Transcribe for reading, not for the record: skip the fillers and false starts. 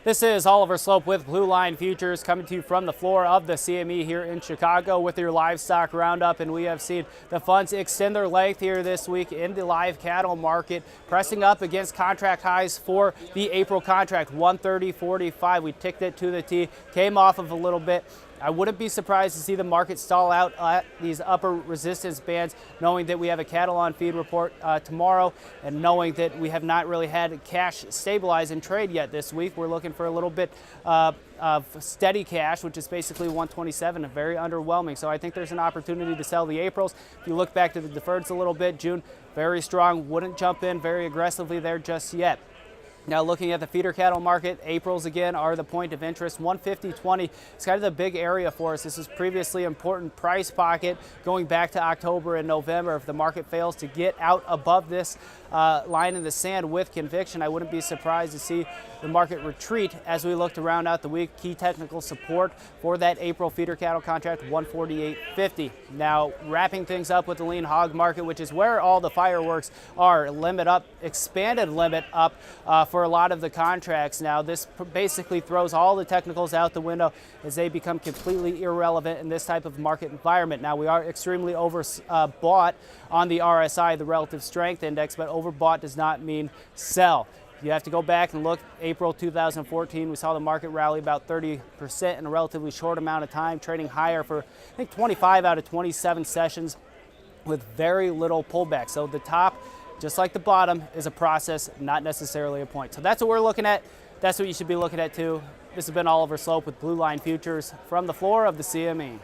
This is Oliver Slope with Blue Line Futures coming to you from the floor of the CME here in Chicago with your livestock roundup. And we have seen the funds extend their length here this week in the live cattle market, pressing up against contract highs for the April contract, 130.45. We ticked it to the T, came off of a little bit. I wouldn't be surprised to see the market stall out at these upper resistance bands, knowing that we have a cattle on feed report tomorrow, and knowing that we have not really had cash stabilize and trade yet this week. We're looking for a little bit of steady cash, which is basically 127, very underwhelming. So I think there's an opportunity to sell the Aprils. If you look back to the deferreds a little bit, June, very strong, wouldn't jump in very aggressively there just yet. Now looking at the feeder cattle market, Aprils again are the point of interest. 150.20 is kind of the big area for us. This is previously important price pocket going back to October and November. If the market fails to get out above this line in the sand with conviction, I wouldn't be surprised to see the market retreat as we look to round out the week. Key technical support for that April feeder cattle contract, 148.50. Now wrapping things up with the lean hog market, which is where all the fireworks are. Limit up, expanded limit up for a lot of the contracts. Now this basically throws all the technicals out the window as they become completely irrelevant in this type of market environment. Now we are extremely overbought on the RSI, the relative strength index, but overbought does not mean sell. You have to go back and look. April 2014, we saw the market rally about 30% in a relatively short amount of time, trading higher for I think 25 out of 27 sessions with very little pullback. So the top, just like the bottom, is a process, not necessarily a point. So that's what we're looking at. That's what you should be looking at too. This has been Oliver Slope with Blue Line Futures from the floor of the CME.